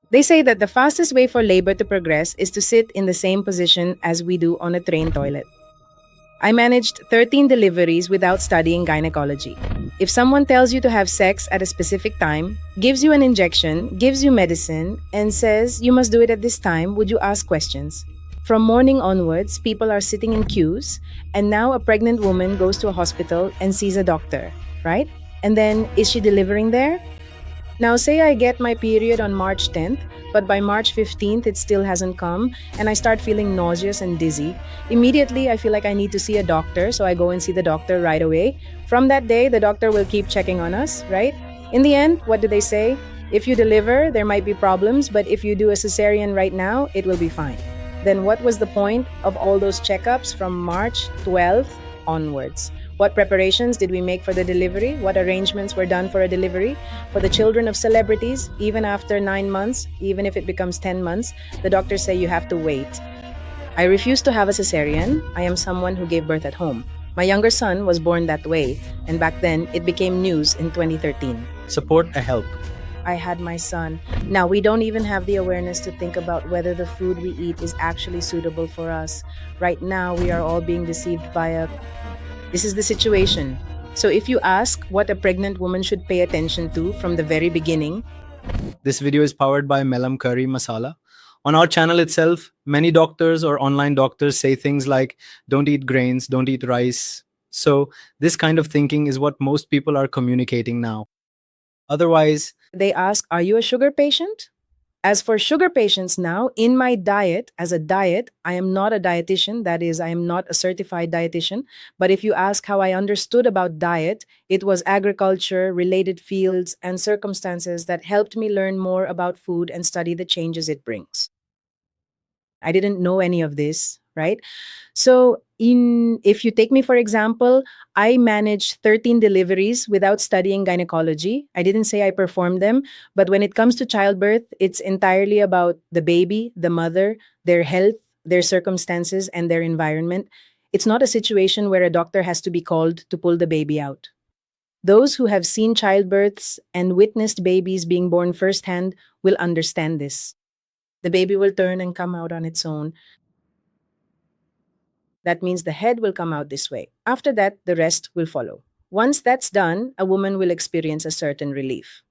They say that the fastest way for labor to progress is to sit in the same position as we do on a train toilet. I managed 13 deliveries without studying gynecology. If someone tells you to have sex at a specific time, gives you an injection, gives you medicine, and says you must do it at this time, would you ask questions? From morning onwards, people are sitting in queues, and now a pregnant woman goes to a hospital and sees a doctor, right? And then, is she delivering there? Now, say I get my period on March 10th, but by March 15th it still hasn't come, and I start feeling nauseous and dizzy. Immediately, I feel like I need to see a doctor, so I go and see the doctor right away. From that day, the doctor will keep checking on us, right? In the end, what do they say? If you deliver, there might be problems, but if you do a cesarean right now, it will be fine. Then, what was the point of all those checkups from March 12th onwards? What preparations did we make for the delivery? What arrangements were done for a delivery? For the children of celebrities, even after 9 months, even if it becomes 10 months, the doctors say you have to wait. I refuse to have a cesarean. I am someone who gave birth at home. My younger son was born that way, and back then it became news in 2013. Support a help. I had my son. Now, we don't even have the awareness to think about whether the food we eat is actually suitable for us. Right now, we are all being deceived by a. This is the situation. So, if you ask what a pregnant woman should pay attention to from the very beginning, This video is powered by Melam Curry Masala. On our channel itself, many doctors or online doctors say things like, don't eat grains, don't eat rice. So, this kind of thinking is what most people are communicating now. Otherwise, they ask, are you a sugar patient? As for sugar patients now, in my diet, as a diet, I am not a dietitian. That is, I am not a certified dietitian. But if you ask how I understood about diet, it was agriculture, related fields, and circumstances that helped me learn more about food and study the changes it brings. I didn't know any of this, right? So, in if you take me for example, I managed 13 deliveries without studying gynecology. I didn't say I performed them, but when it comes to childbirth, it's entirely about the baby, the mother, their health, their circumstances, and their environment. It's not a situation where a doctor has to be called to pull the baby out. Those who have seen childbirths and witnessed babies being born firsthand will understand this. The baby will turn and come out on its own. That means the head will come out this way. After that, the rest will follow. Once that's done, a woman will experience a certain relief.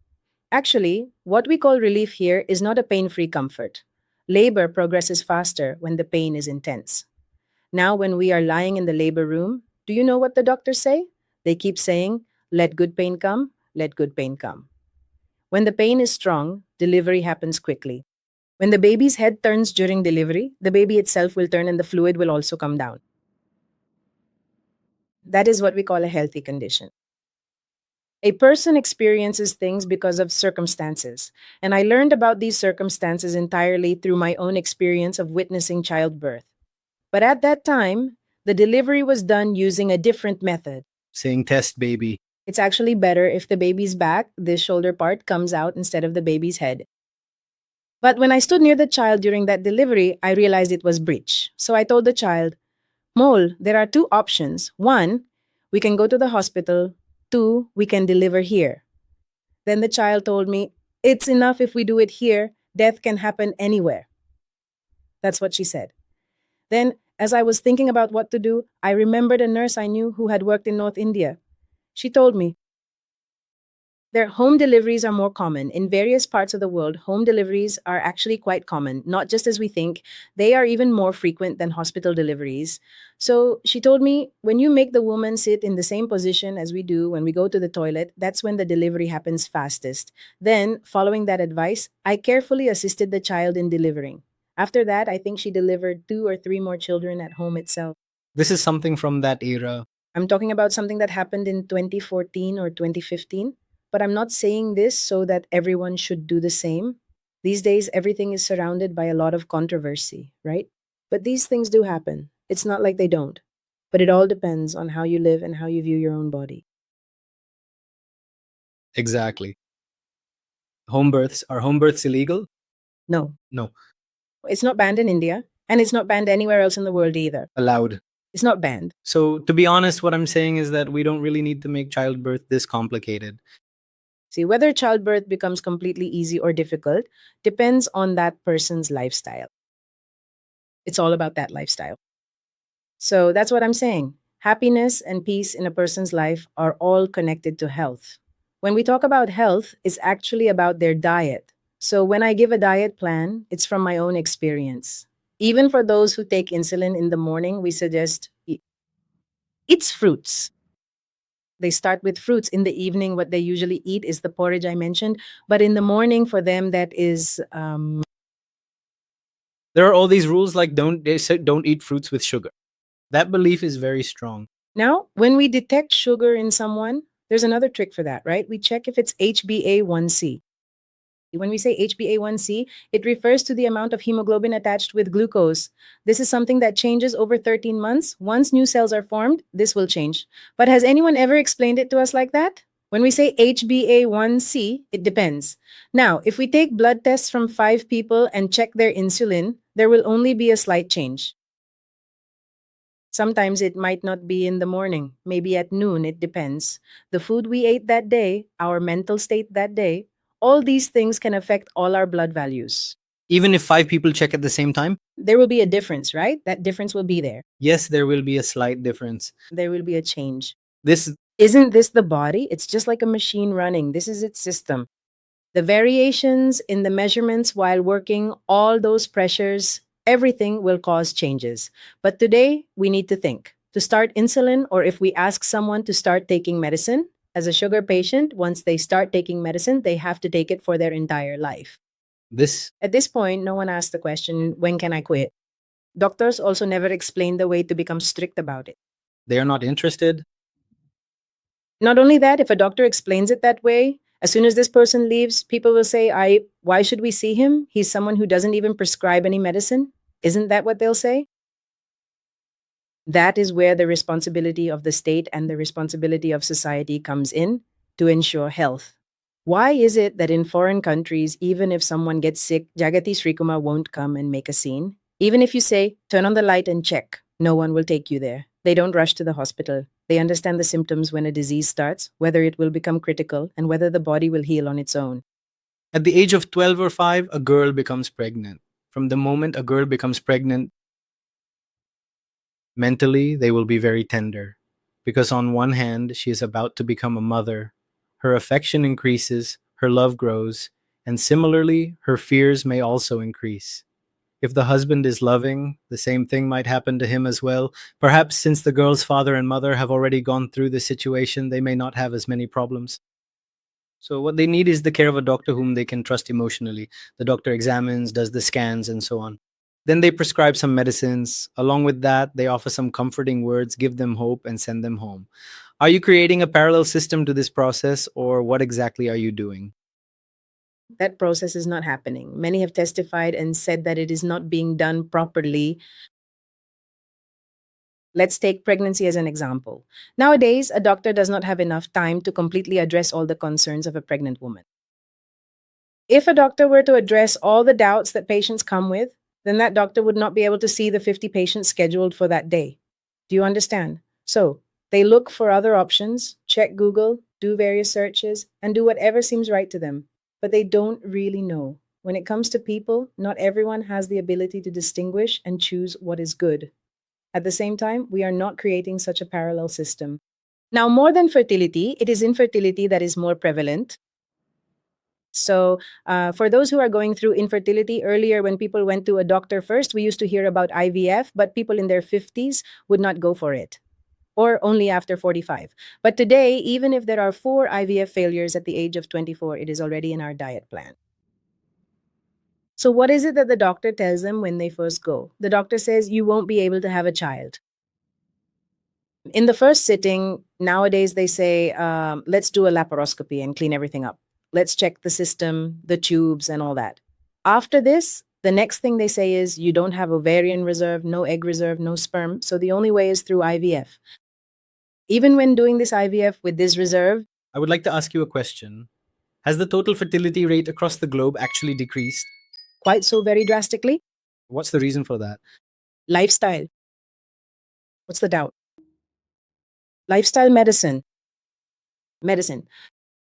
Actually, what we call relief here is not a pain free comfort. Labor progresses faster when the pain is intense. Now, when we are lying in the labor room, do you know what the doctors say? They keep saying, let good pain come, let good pain come. When the pain is strong, delivery happens quickly. When the baby's head turns during delivery, the baby itself will turn and the fluid will also come down. That is what we call a healthy condition. A person experiences things because of circumstances, and I learned about these circumstances entirely through my own experience of witnessing childbirth. But at that time, the delivery was done using a different method. saying test baby. It's actually better if the baby's back, this shoulder part, comes out instead of the baby's head. But when I stood near the child during that delivery, I realized it was breech. So I told the child, Mole, there are two options. One, we can go to the hospital. Two, we can deliver here. Then the child told me, it's enough if we do it here. Death can happen anywhere. That's what she said. Then, as I was thinking about what to do, I remembered a nurse I knew who had worked in North India. She told me, their home deliveries are more common. In various parts of the world, home deliveries are actually quite common, not just as we think. They are even more frequent than hospital deliveries. So she told me, when you make the woman sit in the same position as we do when we go to the toilet, that's when the delivery happens fastest. Then, following that advice, I carefully assisted the child in delivering. After that, I think she delivered two or three more children at home itself. This is something from that era. I'm talking about something that happened in 2014 or 2015. But I'm not saying this so that everyone should do the same. These days, everything is surrounded by a lot of controversy, right? But these things do happen. It's not like they don't. But it all depends on how you live and how you view your own body. Exactly. Home births. Are home births illegal? No, No. it's not banned in India, and it's not banned anywhere else in the world either. Allowed. It's not banned. So, to be honest, what I'm saying is that we don't really need to make childbirth this complicated. See, whether childbirth becomes completely easy or difficult depends on that person's lifestyle. It's all about that lifestyle. So that's what I'm saying. Happiness and peace in a person's life are all connected to health. When we talk about health, it's actually about their diet. So when I give a diet plan, it's from my own experience. Even for those who take insulin in the morning, we suggest eats fruits. They start with fruits. In the evening, what they usually eat is the porridge I mentioned. But in the morning, for them, that is There are all these rules like they say don't eat fruits with sugar. That belief is very strong. now, when we detect sugar in someone, there's another trick for that, right? We check if it's HbA1c. When we say HbA1c, it refers to the amount of hemoglobin attached with glucose. This is something that changes over 13 months. Once new cells are formed, this will change. But has anyone ever explained it to us like that? When we say HbA1c, it depends. Now, if we take blood tests from 5 people and check their insulin, there will only be a slight change. Sometimes it might not be in the morning, maybe at noon, it depends. The food we ate that day, our mental state that day, all these things can affect all our blood values. Even if 5 people check at the same time, There will be a difference, right? That difference will be there. yes, there will be a slight difference. There will be a change. This Isn't this the body? It's just like a machine running. This is its system. The variations in the measurements while working, all those pressures, everything will cause changes. But today, we need to think. To start insulin, or if we ask someone to start taking medicine, as a sugar patient, once they start taking medicine, they have to take it for their entire life. this At this point, no one asks the question, when can I quit? Doctors also never explain the way to become strict about it. they are not interested. Not only that, if a doctor explains it that way, as soon as this person leaves, people will say, why should we see him? He's someone who doesn't even prescribe any medicine. Isn't that what they'll say? That is where the responsibility of the state and the responsibility of society comes in to ensure health. Why is it that in foreign countries, even if someone gets sick, Jagati Srikumar won't come and make a scene? Even if you say, turn on the light and check, no one will take you there. They don't rush to the hospital. They understand the symptoms when a disease starts, whether it will become critical, and whether the body will heal on its own. At the age of 12 or 5, a girl becomes pregnant. From the moment a girl becomes pregnant, mentally, they will be very tender. Because on one hand, she is about to become a mother. Her affection increases, her love grows, and similarly, her fears may also increase. If the husband is loving, the same thing might happen to him as well. Perhaps since the girl's father and mother have already gone through the situation, they may not have as many problems. So, what they need is the care of a doctor whom they can trust emotionally. The doctor examines, does the scans, and so on. Then they prescribe some medicines. Along with that, they offer some comforting words, give them hope, and send them home. Are you creating a parallel system to this process, or what exactly are you doing? That process is not happening. Many have testified and said that it is not being done properly. Let's take pregnancy as an example. Nowadays, a doctor does not have enough time to completely address all the concerns of a pregnant woman. If a doctor were to address all the doubts that patients come with, then that doctor would not be able to see the 50 patients scheduled for that day. Do you understand? So, they look for other options, check Google, do various searches, and do whatever seems right to them. But they don't really know. When it comes to people, not everyone has the ability to distinguish and choose what is good. At the same time, we are not creating such a parallel system. Now, more than fertility, it is infertility that is more prevalent. So, for those who are going through infertility, earlier when people went to a doctor first, we used to hear about IVF, but people in their 50s would not go for it, or only after 45. But today, even if there are 4 IVF failures at the age of 24, it is already in our diet plan. So, what is it that the doctor tells them when they first go? The doctor says, you won't be able to have a child. In the first sitting, nowadays they say, let's do a laparoscopy and clean everything up. Let's check the system, the tubes, and all that. After this, the next thing they say is, you don't have ovarian reserve, no egg reserve, no sperm. So the only way is through IVF. Even when doing this IVF with this reserve, I would like to ask you a question. Has the total fertility rate across the globe actually decreased? quite so very drastically, What's the reason for that? lifestyle. What's the doubt? Lifestyle medicine. Medicine.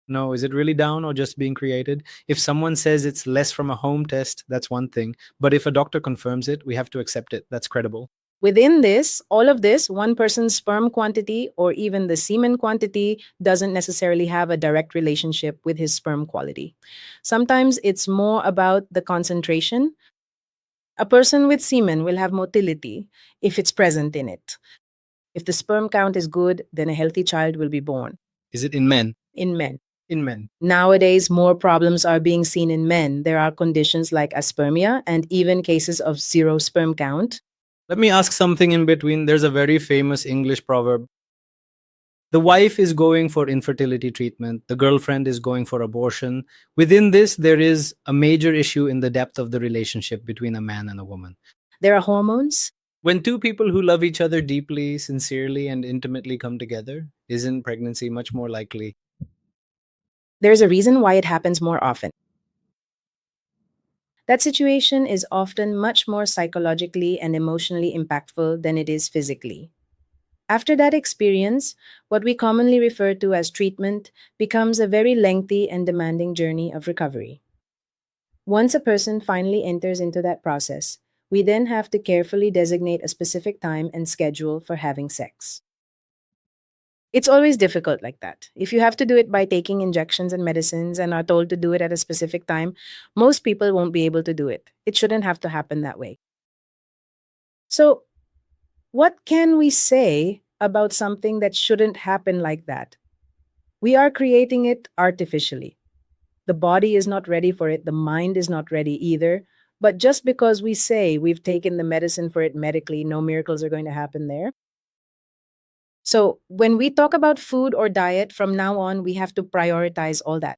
No, is it really down or just being created? If someone says it's less from a home test, that's one thing. But if a doctor confirms it, we have to accept it. That's credible. Within this, all of this, one person's sperm quantity or even the semen quantity doesn't necessarily have a direct relationship with his sperm quality. Sometimes it's more about the concentration. A person with semen will have motility if it's present in it. If the sperm count is good, then a healthy child will be born. Is it in men? In men, In men. nowadays, more problems are being seen in men. There are conditions like aspermia and even cases of zero sperm count. Let me ask something in between. There's a very famous English proverb. The wife is going for infertility treatment, the girlfriend is going for abortion. Within this, there is a major issue in the depth of the relationship between a man and a woman. There are hormones. When two people who love each other deeply, sincerely, and intimately come together, isn't pregnancy much more likely? There's a reason why it happens more often. That situation is often much more psychologically and emotionally impactful than it is physically. After that experience, what we commonly refer to as treatment becomes a very lengthy and demanding journey of recovery. Once a person finally enters into that process, we then have to carefully designate a specific time and schedule for having sex. It's always difficult like that. If you have to do it by taking injections and medicines and are told to do it at a specific time, most people won't be able to do it. It shouldn't have to happen that way. So, what can we say about something that shouldn't happen like that? We are creating it artificially. The body is not ready for it, the mind is not ready either. But just because we say we've taken the medicine for it medically, no miracles are going to happen there. So, when we talk about food or diet, from now on, we have to prioritize all that.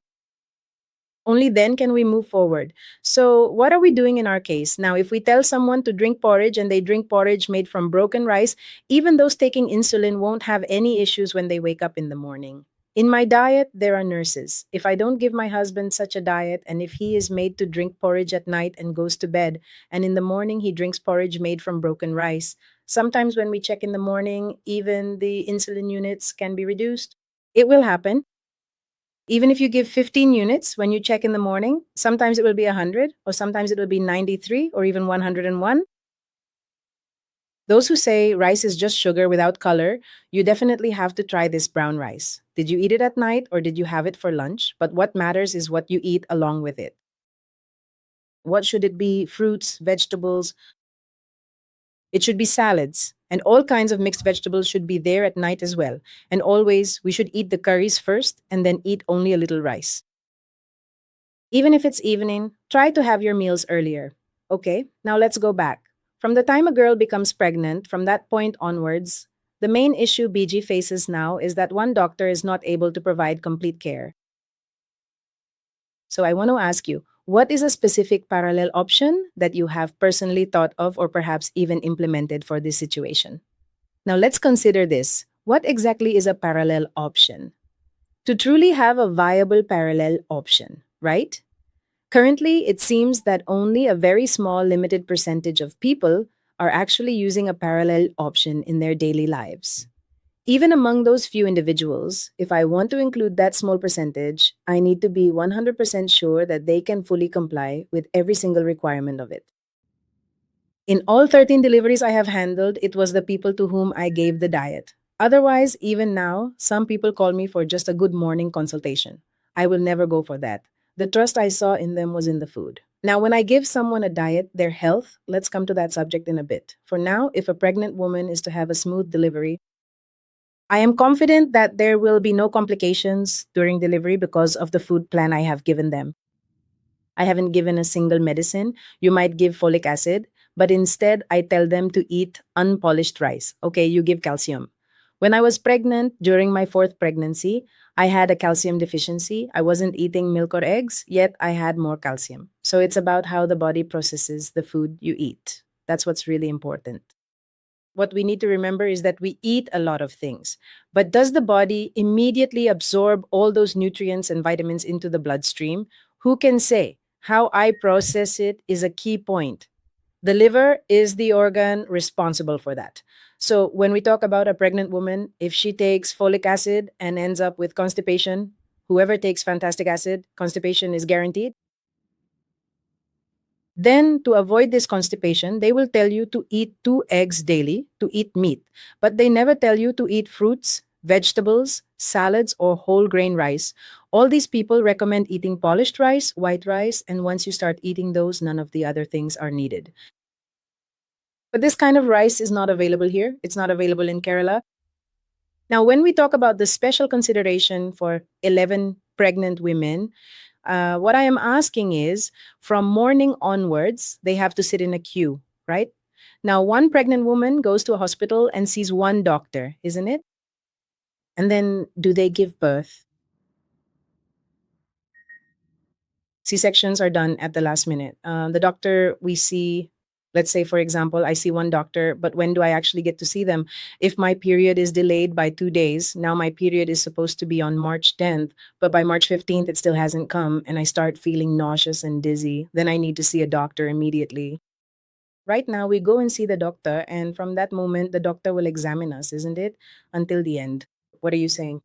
Only then can we move forward. So, what are we doing in our case? Now, if we tell someone to drink porridge and they drink porridge made from broken rice, even those taking insulin won't have any issues when they wake up in the morning. In my diet, there are nurses. If I don't give my husband such a diet, and if he is made to drink porridge at night and goes to bed, and in the morning he drinks porridge made from broken rice, sometimes when we check in the morning, even the insulin units can be reduced. It will happen. Even if you give 15 units when you check in the morning, sometimes it will be 100, or sometimes it will be 93, or even 101. Those who say rice is just sugar without color, you definitely have to try this brown rice. Did you eat it at night or did you have it for lunch? But what matters is what you eat along with it. What should it be? Fruits, vegetables. It should be salads. And all kinds of mixed vegetables should be there at night as well. And always, we should eat the curries first and then eat only a little rice. Even if it's evening, try to have your meals earlier. Okay, now let's go back. From the time a girl becomes pregnant, from that point onwards, the main issue Biji faces now is that one doctor is not able to provide complete care. So I want to ask you, what is a specific parallel option that you have personally thought of or perhaps even implemented for this situation? Now let's consider this. What exactly is a parallel option? To truly have a viable parallel option, right? Currently, it seems that only a very small, limited percentage of people are actually using a parallel option in their daily lives. Even among those few individuals, if I want to include that small percentage, I need to be 100% sure that they can fully comply with every single requirement of it. In all 13 deliveries I have handled, it was the people to whom I gave the diet. Otherwise, even now, some people call me for just a good morning consultation. I will never go for that. The trust I saw in them was in the food. Now, when I give someone a diet, their health, let's come to that subject in a bit. For now, if a pregnant woman is to have a smooth delivery, I am confident that there will be no complications during delivery because of the food plan I have given them. I haven't given a single medicine. You might give folic acid, but instead I tell them to eat unpolished rice. Okay, you give calcium. When I was pregnant, during my fourth pregnancy, I had a calcium deficiency. I wasn't eating milk or eggs, yet I had more calcium. So it's about how the body processes the food you eat. That's what's really important. What we need to remember is that we eat a lot of things, but does the body immediately absorb all those nutrients and vitamins into the bloodstream? Who can say? How I process it is a key point. The liver is the organ responsible for that. So when we talk about a pregnant woman, if she takes folic acid and ends up with constipation, Whoever takes fantastic acid, constipation is guaranteed. Then, to avoid this constipation, they will tell you to eat 2 eggs daily, to eat meat. But they never tell you to eat fruits, vegetables, salads, or whole grain rice. All these people recommend eating polished rice, white rice, and once you start eating those, none of the other things are needed. But this kind of rice is not available here. It's not available in Kerala. Now, when we talk about the special consideration for 11 pregnant women, what I am asking is from morning onwards, they have to sit in a queue, right? Now, one pregnant woman goes to a hospital and sees one doctor, isn't it? And then do they give birth? C sections are done at the last minute. The doctor we see, let's say, for example, I see one doctor, but when do I actually get to see them? If my period is delayed by 2 days, now my period is supposed to be on March 10th, but by March 15th, it still hasn't come, and I start feeling nauseous and dizzy. Then I need to see a doctor immediately. Right now, we go and see the doctor, and from that moment, the doctor will examine us, isn't it? Until the end. What are you saying?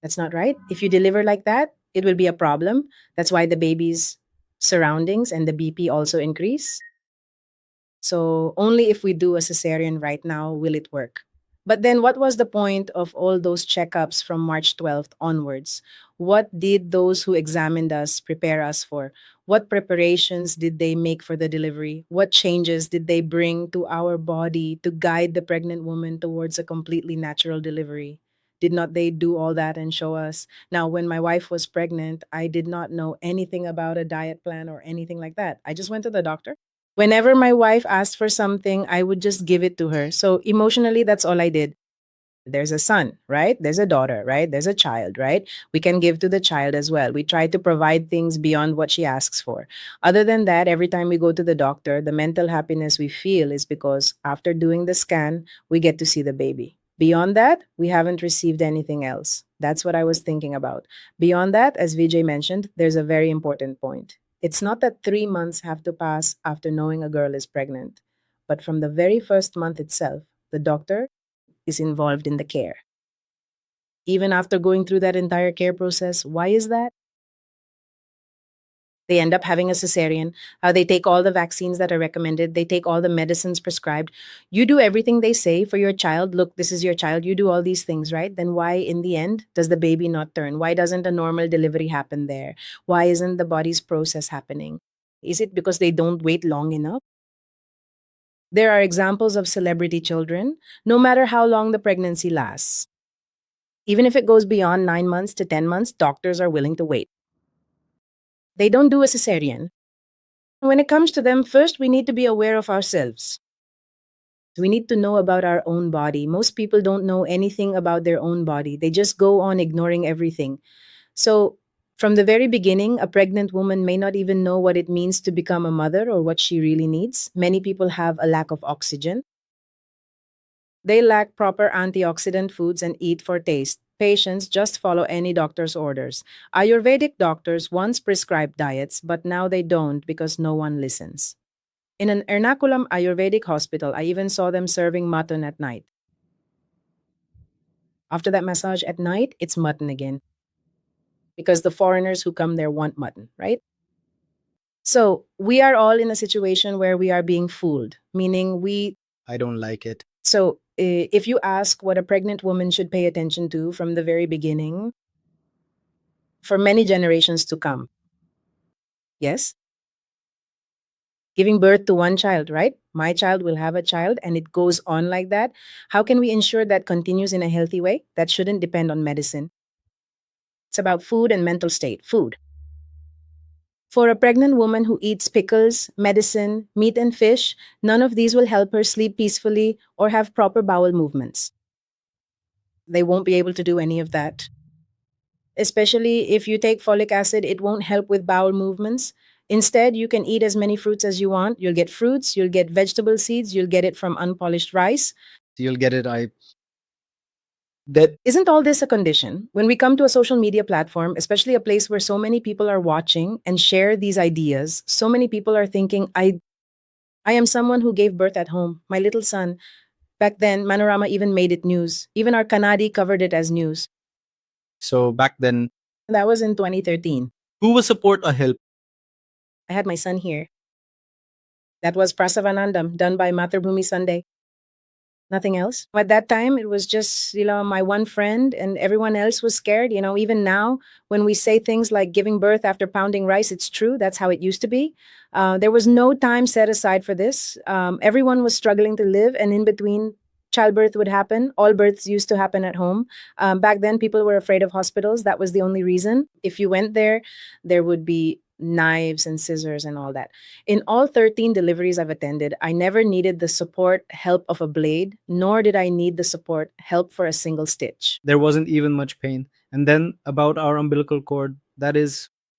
That's not right. If you deliver like that, it will be a problem. That's why the baby's surroundings and the BP also increase. So only if we do a cesarean right now will it work. But then what was the point of all those checkups from March 12th onwards? What did those who examined us prepare us for? What preparations did they make for the delivery? What changes did they bring to our body to guide the pregnant woman towards a completely natural delivery? Did not they do all that and show us? Now, when my wife was pregnant, I did not know anything about a diet plan or anything like that. I just went to the doctor. Whenever my wife asked for something, I would just give it to her. So emotionally, that's all I did. There's a son, right? There's a daughter, right? There's a child, right? We can give to the child as well. We try to provide things beyond what she asks for. Other than that, every time we go to the doctor, the mental happiness we feel is because after doing the scan, we get to see the baby. Beyond that, we haven't received anything else. That's what I was thinking about. Beyond that, as Vijay mentioned, there's a very important point. It's not that 3 months have to pass after knowing a girl is pregnant, but from the very first month itself, the doctor is involved in the care. Even after going through that entire care process, why is that? They end up having a cesarean. They take all the vaccines that are recommended. They take all the medicines prescribed. You do everything they say for your child. Look, this is your child. You do all these things, right? Then why, in the end, does the baby not turn? Why doesn't a normal delivery happen there? Why isn't the body's process happening? Is it because they don't wait long enough? There are examples of celebrity children, no matter how long the pregnancy lasts. Even if it goes beyond 9 months to 10 months, doctors are willing to wait. They don't do a cesarean. When it comes to them, first we need to be aware of ourselves. We need to know about our own body. Most people don't know anything about their own body. They just go on ignoring everything. So, from the very beginning, a pregnant woman may not even know what it means to become a mother or what she really needs. Many people have a lack of oxygen. They lack proper antioxidant foods and eat for taste. Patients just follow any doctor's orders. Ayurvedic doctors once prescribed diets, but now they don't because no one listens. In an Ernakulam Ayurvedic hospital, I even saw them serving mutton at night. After that massage at night, it's mutton again because the foreigners who come there want mutton, right? So we are all in a situation where we are being fooled, meaning we. I don't like it. So if you ask what a pregnant woman should pay attention to from the very beginning, for many generations to come, yes, giving birth to one child, right? My child will have a child and it goes on like that. How can we ensure that continues in a healthy way? That shouldn't depend on medicine. It's about food and mental state. Food. For a pregnant woman who eats pickles, medicine, meat, and fish, none of these will help her sleep peacefully or have proper bowel movements. They won't be able to do any of that. Especially if you take folic acid, it won't help with bowel movements. Instead, you can eat as many fruits as you want. You'll get fruits, you'll get vegetable seeds, you'll get it from unpolished rice. You'll get it. I that Isn't all this a condition? When we come to a social media platform, especially a place where so many people are watching and share these ideas, so many people are thinking, I am someone who gave birth at home. My little son. Back then, Manorama even made it news. Even our Kanadi covered it as news. so back then That was in 2013. Who was support or help? I had my son here. That was Prasavanandam, done by Matrbhumi Sunday. Nothing else. At that time, it was just, my one friend, and everyone else was scared. Even now, when we say things like giving birth after pounding rice, it's true. That's how it used to be. There was no time set aside for this. Everyone was struggling to live, and in between, childbirth would happen. All births used to happen at home. Back then, people were afraid of hospitals. That was the only reason. If you went there, there would be knives and scissors and all that. In all 13 deliveries I've attended, I never needed the support help of a blade, nor did I need the support help for a single stitch. There wasn't even much pain. And then about our umbilical cord, That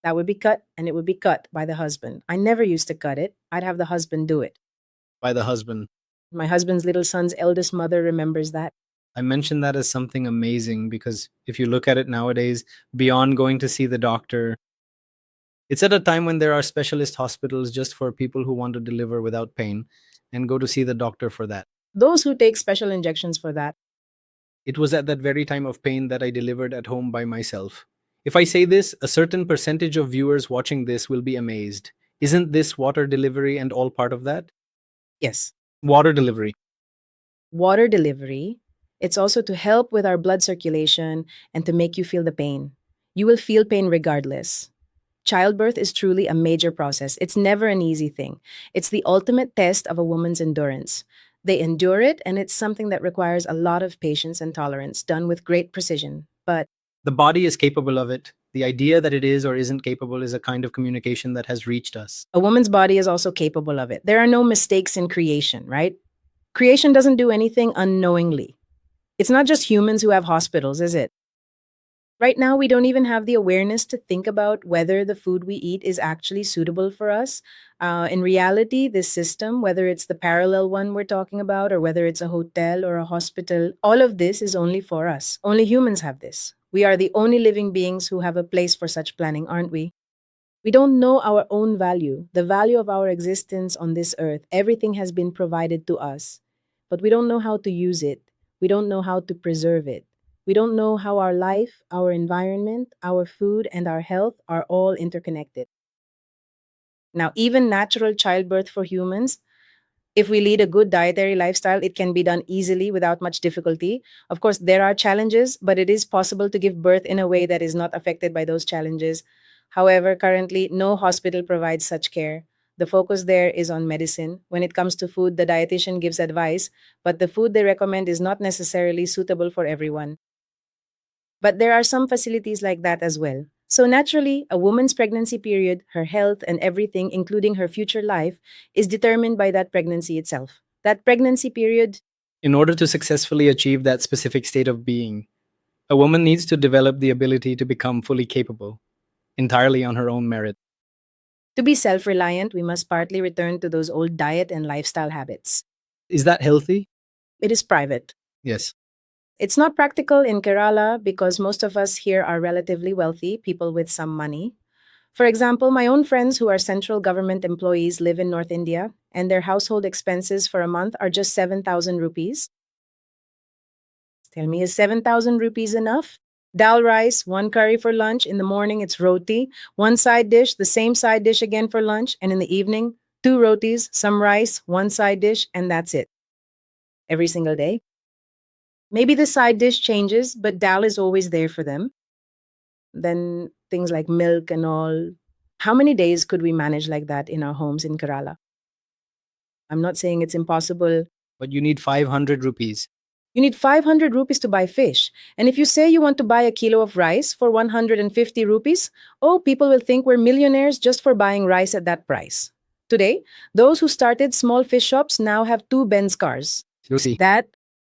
would be cut, and it would be cut by the husband. I never used to cut it. I'd have the husband do it. by the husband. My husband's little son's eldest mother remembers that. I mentioned that as something amazing because if you look at it nowadays, beyond going to see the doctor, it's at a time when there are specialist hospitals just for people who want to deliver without pain and go to see the doctor for that. Those who take special injections for that. It was at that very time of pain that I delivered at home by myself. If I say this, a certain percentage of viewers watching this will be amazed. Isn't this water delivery and all part of that? Yes. Water delivery. Water delivery. It's also to help with our blood circulation and to make you feel the pain. You will feel pain regardless. Childbirth is truly a major process. It's never an easy thing. It's the ultimate test of a woman's endurance. They endure it, and it's something that requires a lot of patience and tolerance, done with great precision. But The body is capable of it. The idea that it is or isn't capable is a kind of communication that has reached us. a woman's body is also capable of it. There are no mistakes in creation, right? Creation doesn't do anything unknowingly. It's not just humans who have hospitals, is it? Right now, we don't even have the awareness to think about whether the food we eat is actually suitable for us. In reality, this system, whether it's the parallel one we're talking about, or whether it's a hotel or a hospital, all of this is only for us. Only humans have this. We are the only living beings who have a place for such planning, aren't we? We don't know our own value, the value of our existence on this earth. Everything has been provided to us, but we don't know how to use it. We don't know how to preserve it. We don't know how our life, our environment, our food, and our health are all interconnected. Now, even natural childbirth for humans, if we lead a good dietary lifestyle, it can be done easily without much difficulty. Of course, there are challenges, but it is possible to give birth in a way that is not affected by those challenges. However, currently, no hospital provides such care. The focus there is on medicine. When it comes to food, the dietitian gives advice, but the food they recommend is not necessarily suitable for everyone. But there are some facilities like that as well. So naturally, a woman's pregnancy period, her health, and everything, including her future life, is determined by that pregnancy itself. That pregnancy period, In order to successfully achieve that specific state of being, a woman needs to develop the ability to become fully capable, entirely on her own merit. to be self reliant, we must partly return to those old diet and lifestyle habits. Is that healthy? It is private. Yes. It's not practical in Kerala because most of us here are relatively wealthy, people with some money. For example, my own friends who are central government employees live in North India, and their household expenses for a month are just 7,000 rupees. Tell me, is 7,000 rupees enough? Dal rice, one curry for lunch. In the morning, it's roti, one side dish, the same side dish again for lunch. And in the evening, two rotis, some rice, one side dish, and that's it. Every single day. Maybe the side dish changes, but dal is always there for them. Then things like milk and all. How many days could we manage like that in our homes in Kerala? I'm not saying it's impossible. But you need 500 rupees. You need 500 rupees to buy fish. And if you say you want to buy a kilo of rice for 150 rupees, oh, people will think we're millionaires just for buying rice at that price. Today, those who started small fish shops now have two Benz cars. You see. That